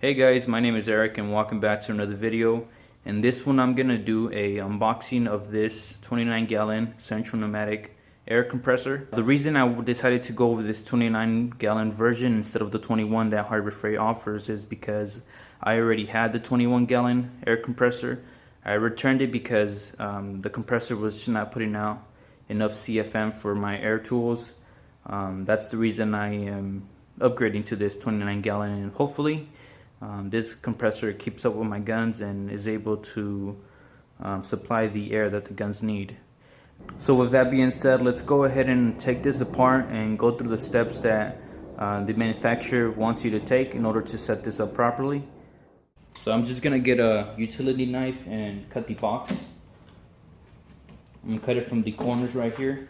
Hey guys, my name is Eric and welcome back to another video. In this one I'm gonna do a unboxing of this 29 gallon central pneumatic air compressor. The reason I decided to go with this 29 gallon version instead of the 21 that Harbor Freight offers is because I already had the 21 gallon air compressor. I returned it because the compressor was just not putting out enough CFM for my air tools. That's the reason I am upgrading to this 29 gallon, and hopefully this compressor keeps up with my guns and is able to supply the air that the guns need. So with that being said, let's go ahead and take this apart and go through the steps that the manufacturer wants you to take in order to set this up properly. So I'm just gonna get a utility knife and cut the box. I'm gonna cut it from the corners right here.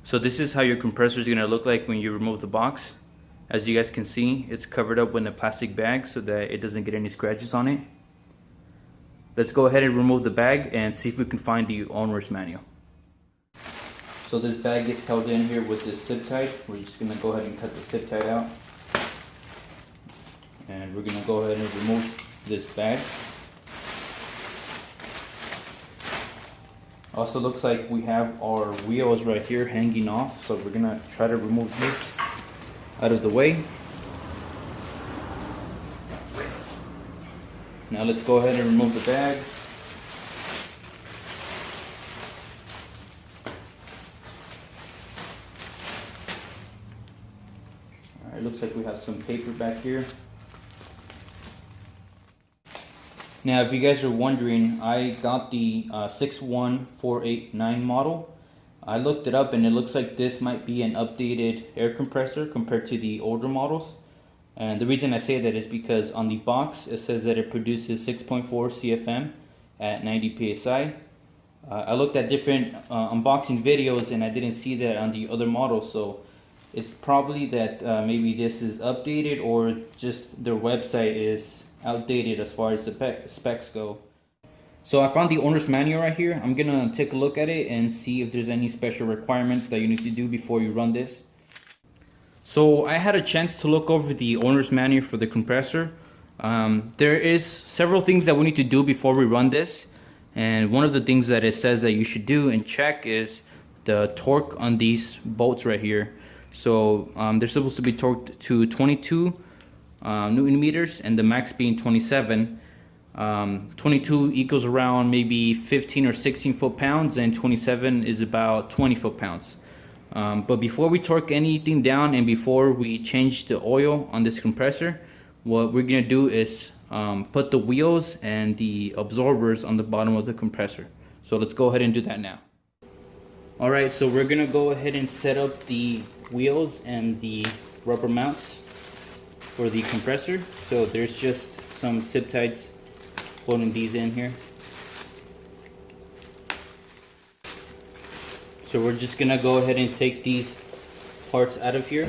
So this is how your compressor is going to look like when you remove the box. As you guys can see, it's covered up with a plastic bag so that it doesn't get any scratches on it. Let's go ahead and remove the bag and see if we can find the owner's manual. So this bag is held in here with this zip tie. We're just going to go ahead and cut the zip tie out. And we're going to go ahead and remove this bag. Also looks like we have our wheels right here hanging off, so we're gonna try to remove this out of the way. Now let's go ahead and remove the bag. Alright, looks like we have some paper back here. Now, if you guys are wondering, I got the 61489 model. I looked it up and it looks like this might be an updated air compressor compared to the older models. And the reason I say that is because on the box it says that it produces 6.4 CFM at 90 PSI. I looked at different unboxing videos and I didn't see that on the other models, so it's probably that maybe this is updated or just their website is outdated as far as the specs go. So I found the owner's manual right here. I'm gonna take a look at it and see if there's any special requirements that you need to do before you run this. So I had a chance to look over the owner's manual for the compressor. There is several things that we need to do before we run this, and one of the things that it says that you should do and check is the torque on these bolts right here. So they're supposed to be torqued to 22 Newton meters, and the max being 27. 22 equals around maybe 15 or 16 foot-pounds, and 27 is about 20 foot-pounds. But before we torque anything down and before we change the oil on this compressor, what we're gonna do is put the wheels and the absorbers on the bottom of the compressor. So let's go ahead and do that now. Alright, so we're gonna go ahead and set up the wheels and the rubber mounts for the compressor. So there's just some zip ties holding these in here. So we're just gonna go ahead and take these parts out of here.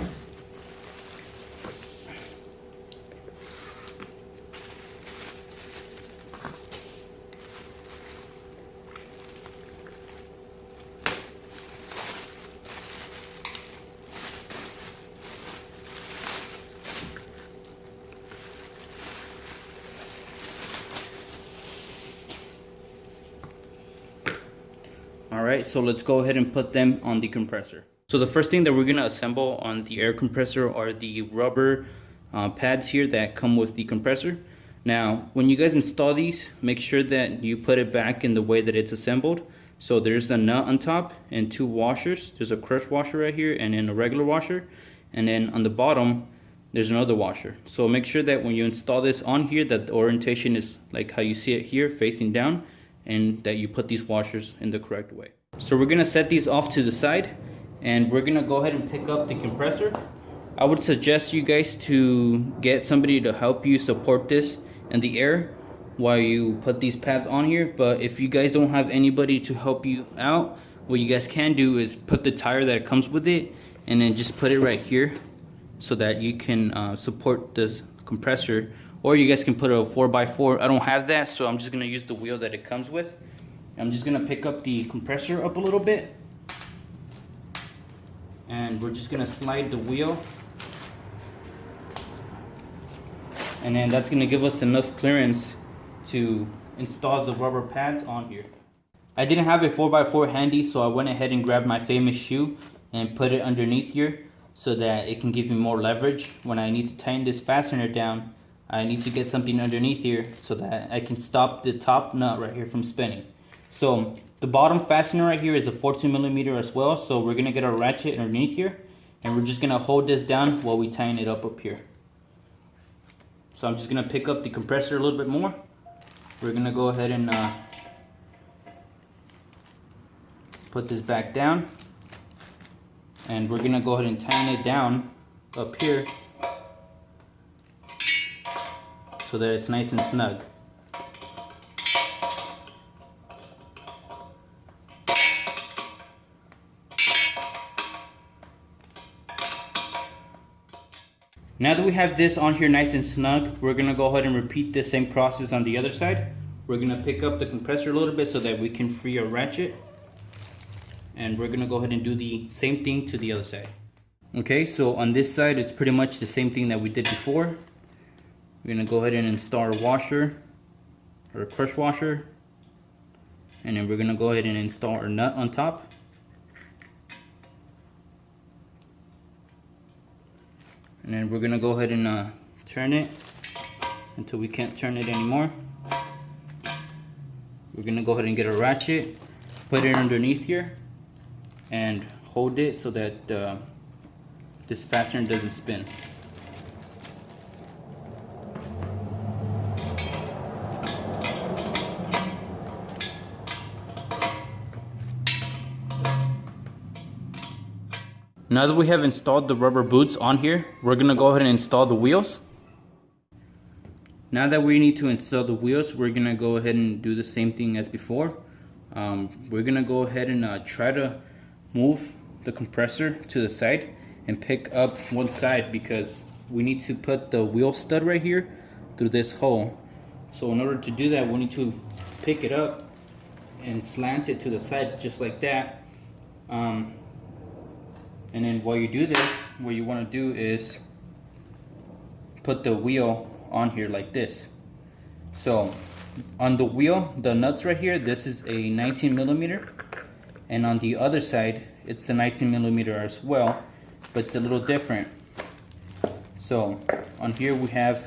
Alright, so let's go ahead and put them on the compressor. So the first thing that we're going to assemble on the air compressor are the rubber pads here that come with the compressor. Now, when you guys install these, make sure that you put it back in the way that it's assembled. So there's a nut on top and two washers. There's a crush washer right here and then a regular washer. And then on the bottom, there's another washer. So make sure that when you install this on here that the orientation is like how you see it here, facing down, and that you put these washers in the correct way. So we're gonna set these off to the side, and we're gonna go ahead and pick up the compressor. I would suggest you guys to get somebody to help you support this in the air while you put these pads on here. But if you guys don't have anybody to help you out, what you guys can do is put the tire that comes with it and then just put it right here so that you can support the compressor. Or you guys can put a 4x4. I don't have that, so I'm just gonna use the wheel that it comes with. I'm just gonna pick up the compressor up a little bit, and we're just gonna slide the wheel, and then that's gonna give us enough clearance to install the rubber pads on here. I didn't have a 4x4 handy, so I went ahead and grabbed my famous shoe and put it underneath here so that it can give me more leverage. When I need to tighten this fastener down, I need to get something underneath here so that I can stop the top nut right here from spinning. So the bottom fastener right here is a 14mm as well, so we're gonna get our ratchet underneath here, and we're just gonna hold this down while we tighten it up here. So I'm just gonna pick up the compressor a little bit more. We're gonna go ahead and put this back down, and we're gonna go ahead and tighten it down up here so that it's nice and snug. Now that we have this on here nice and snug, we're gonna go ahead and repeat the same process on the other side. We're gonna pick up the compressor a little bit so that we can free our ratchet. And we're gonna go ahead and do the same thing to the other side. Okay, so on this side, it's pretty much the same thing that we did before. We're gonna go ahead and install our washer, or crush washer. And then we're gonna go ahead and install our nut on top. And then we're gonna go ahead and turn it until we can't turn it anymore. We're gonna go ahead and get a ratchet, put it underneath here, and hold it so that this fastener doesn't spin. Now that we have installed the rubber boots on here, we're gonna go ahead and install the wheels. Now that we need to install the wheels, we're gonna go ahead and do the same thing as before. We're gonna go ahead and try to move the compressor to the side and pick up one side, because we need to put the wheel stud right here through this hole. So in order to do that, we need to pick it up and slant it to the side just like that. And then while you do this, what you want to do is put the wheel on here like this. So on the wheel, the nuts right here, this is a 19mm, and on the other side it's a 19mm as well, but it's a little different. So on here we have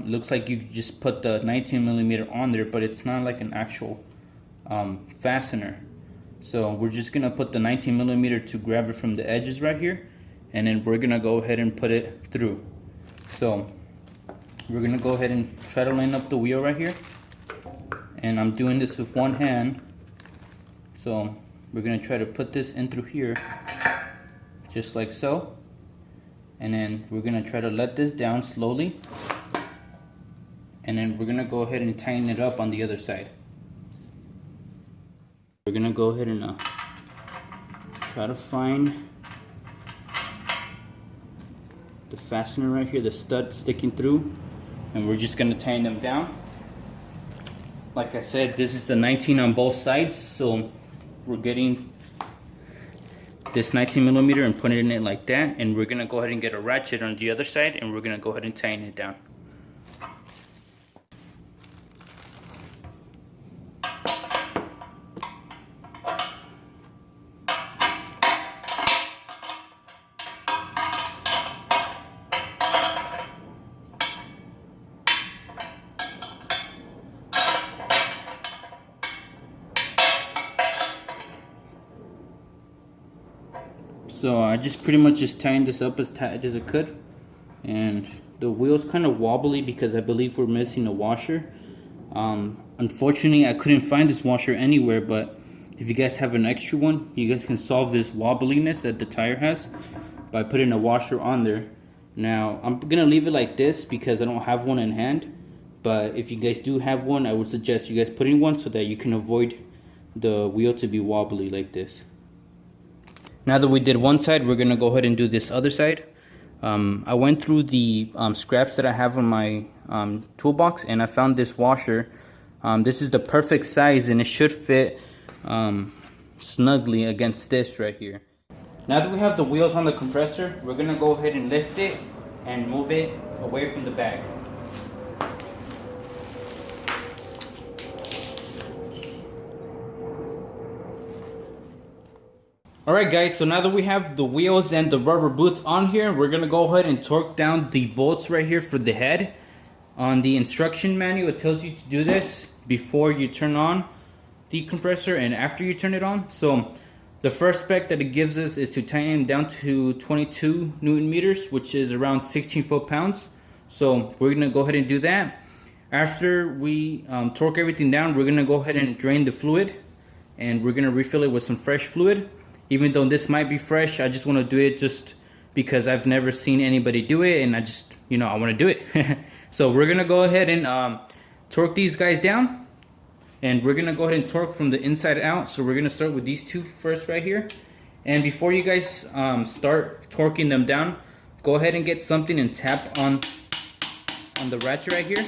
looks like you just put the 19mm on there, but it's not like an actual fastener. So we're just gonna put the 19mm to grab it from the edges right here, and then we're gonna go ahead and put it through. So we're gonna go ahead and try to line up the wheel right here, and I'm doing this with one hand. So we're gonna try to put this in through here, just like so, and then we're gonna try to let this down slowly, and then we're gonna go ahead and tighten it up on the other side. We're gonna go ahead and try to find the fastener right here, the stud sticking through, and we're just gonna tighten them down. Like I said, this is the 19 on both sides, so we're getting this 19mm and putting it like that, and we're gonna go ahead and get a ratchet on the other side, and we're gonna go ahead and tighten it down. So I just pretty much just tightened this up as tight as I could, and the wheel's kind of wobbly because I believe we're missing a washer. Unfortunately, I couldn't find this washer anywhere, but if you guys have an extra one, you guys can solve this wobbliness that the tire has by putting a washer on there. Now, I'm gonna leave it like this because I don't have one in hand, but if you guys do have one, I would suggest you guys putting one so that you can avoid the wheel to be wobbly like this. Now that we did one side, we're gonna go ahead and do this other side. I went through the scraps that I have on my toolbox, and I found this washer. This is the perfect size, and it should fit snugly against this right here. Now that we have the wheels on the compressor, we're gonna go ahead and lift it and move it away from the bag. Alright guys, so now that we have the wheels and the rubber boots on here, we're going to go ahead and torque down the bolts right here for the head. On the instruction manual, it tells you to do this before you turn on the compressor and after you turn it on. So the first spec that it gives us is to tighten down to 22 Newton meters, which is around 16 foot-pounds. So we're going to go ahead and do that. After we torque everything down, we're going to go ahead and drain the fluid, and we're going to refill it with some fresh fluid. Even though this might be fresh, I just want to do it just because I've never seen anybody do it, and I just, I want to do it. So we're going to go ahead and torque these guys down, and we're going to go ahead and torque from the inside out. So we're going to start with these two first right here. And before you guys start torquing them down, go ahead and get something and tap on the ratchet right here.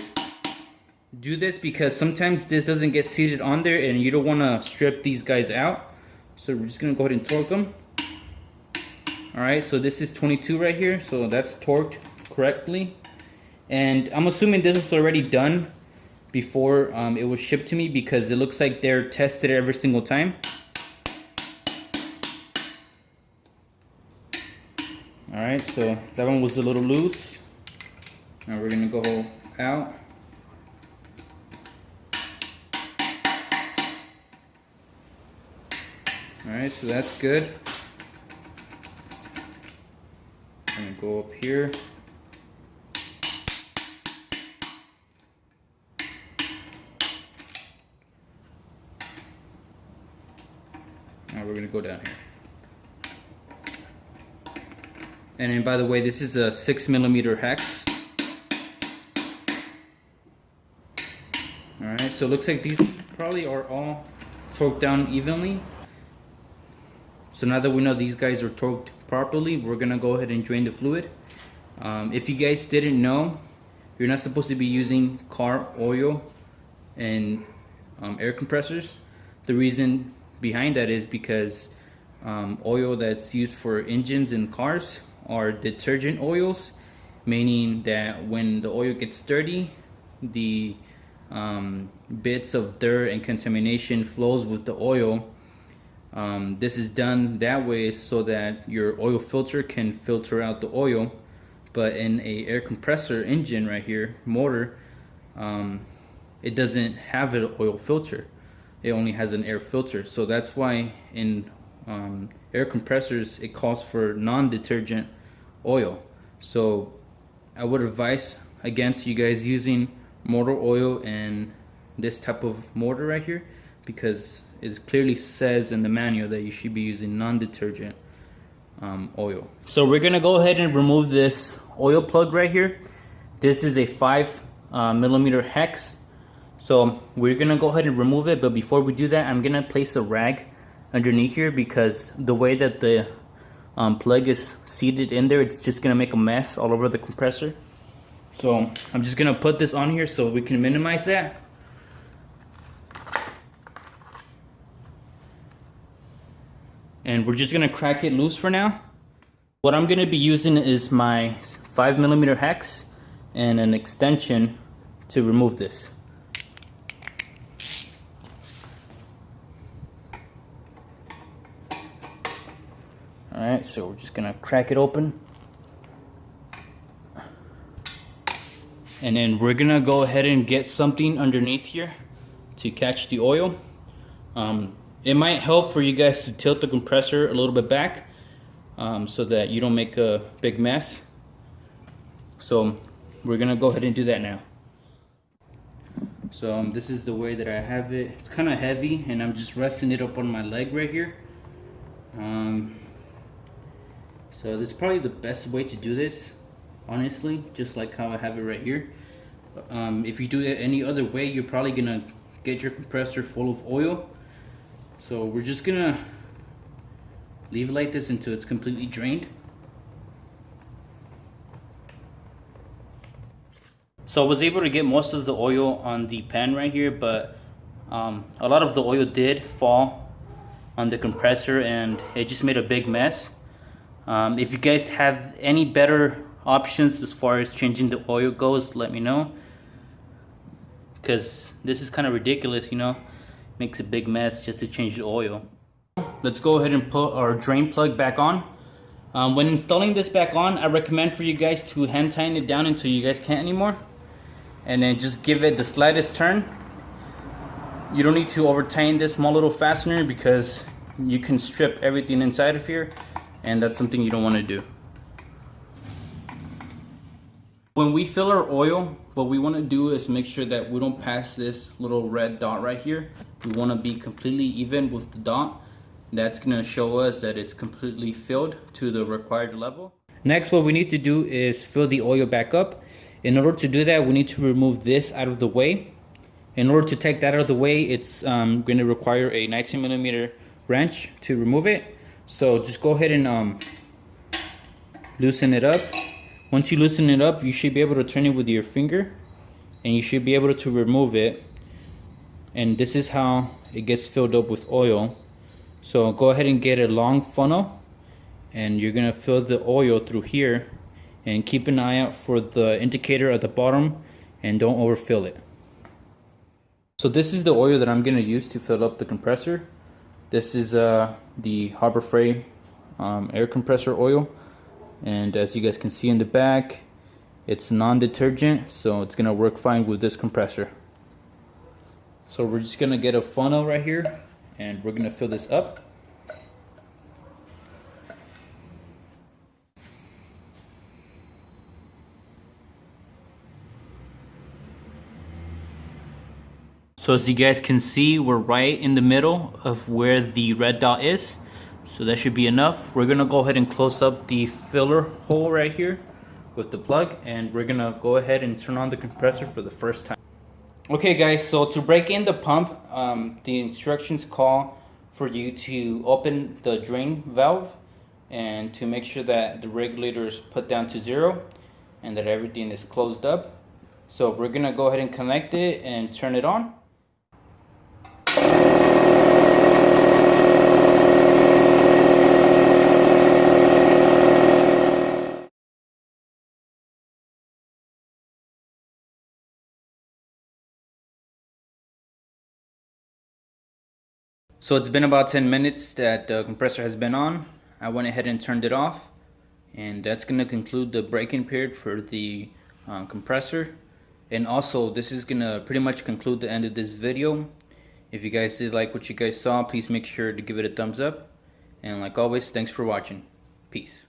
Do this because sometimes this doesn't get seated on there, and you don't want to strip these guys out. So we're just going to go ahead and torque them. Alright, so this is 22 right here, so that's torqued correctly. And I'm assuming this is already done before it was shipped to me, because it looks like they're tested every single time. Alright, so that one was a little loose. Now we're going to go out. Alright, so that's good. I'm going to go up here. Now we're going to go down here. And then, by the way, this is a 6mm hex. Alright, so it looks like these probably are all torqued down evenly. So now that we know these guys are torqued properly, we're going to go ahead and drain the fluid. If you guys didn't know, you're not supposed to be using car oil and air compressors. The reason behind that is because oil that's used for engines and cars are detergent oils, meaning that when the oil gets dirty, the bits of dirt and contamination flows with the oil. This is done that way so that your oil filter can filter out the oil, but in a air compressor engine right here, motor, it doesn't have an oil filter. It only has an air filter. So that's why in air compressors it calls for non-detergent oil. So I would advise against you guys using motor oil and this type of motor right here, because it clearly says in the manual that you should be using non-detergent oil. So we're gonna go ahead and remove this oil plug right here. This is a 5mm hex. So we're gonna go ahead and remove it, but before we do that, I'm gonna place a rag underneath here, because the way that the plug is seated in there, it's just gonna make a mess all over the compressor. So I'm just gonna put this on here so we can minimize that. And we're just gonna crack it loose for now. What I'm gonna be using is my 5mm hex and an extension to remove this. Alright, so we're just gonna crack it open. And then we're gonna go ahead and get something underneath here to catch the oil. It might help for you guys to tilt the compressor a little bit back. so that you don't make a big mess. So we're gonna go ahead and do that now. So this is the way that I have it. It's kind of heavy, and I'm just resting it up on my leg right here. So this is probably the best way to do this, honestly, just like how I have it right here. If you do it any other way, you're probably gonna get your compressor full of oil. So we're just gonna leave it like this until it's completely drained. So I was able to get most of the oil on the pan right here, but a lot of the oil did fall on the compressor and it just made a big mess. If you guys have any better options as far as changing the oil goes, let me know, because this is kind of ridiculous, you know, makes a big mess just to change the oil. Let's go ahead and put our drain plug back on. When installing this back on, I recommend for you guys to hand tighten it down until you guys can't anymore, and then just give it the slightest turn. You don't need to over tighten this small little fastener because you can strip everything inside of here, and that's something you don't want to do. When we fill our oil, what we want to do is make sure that we don't pass this little red dot right here. We want to be completely even with the dot. That's going to show us that it's completely filled to the required level. Next, what we need to do is fill the oil back up. In order to do that, we need to remove this out of the way. In order to take that out of the way, it's going to require a 19mm wrench to remove it. So just go ahead and loosen it up. Once you loosen it up, you should be able to turn it with your finger, and you should be able to remove it. And this is how it gets filled up with oil. So go ahead and get a long funnel, and you're gonna fill the oil through here, and keep an eye out for the indicator at the bottom, and don't overfill it. So this is the oil that I'm gonna use to fill up the compressor. This is the Harbor Freight air compressor oil, and as you guys can see in the back, it's non-detergent, so it's gonna work fine with this compressor. So we're just gonna get a funnel right here, and we're gonna fill this up. So as you guys can see, we're right in the middle of where the red dot is. So that should be enough. We're gonna go ahead and close up the filler hole right here with the plug, and we're gonna go ahead and turn on the compressor for the first time. Okay guys, so to break in the pump, the instructions call for you to open the drain valve and to make sure that the regulator is put down to 0 and that everything is closed up. So we're gonna go ahead and connect it and turn it on. So it's been about 10 minutes that the compressor has been on. I went ahead and turned it off, and that's going to conclude the break-in period for the compressor. And also, this is going to pretty much conclude the end of this video. If you guys did like what you guys saw, please make sure to give it a thumbs up. And like always, thanks for watching. Peace.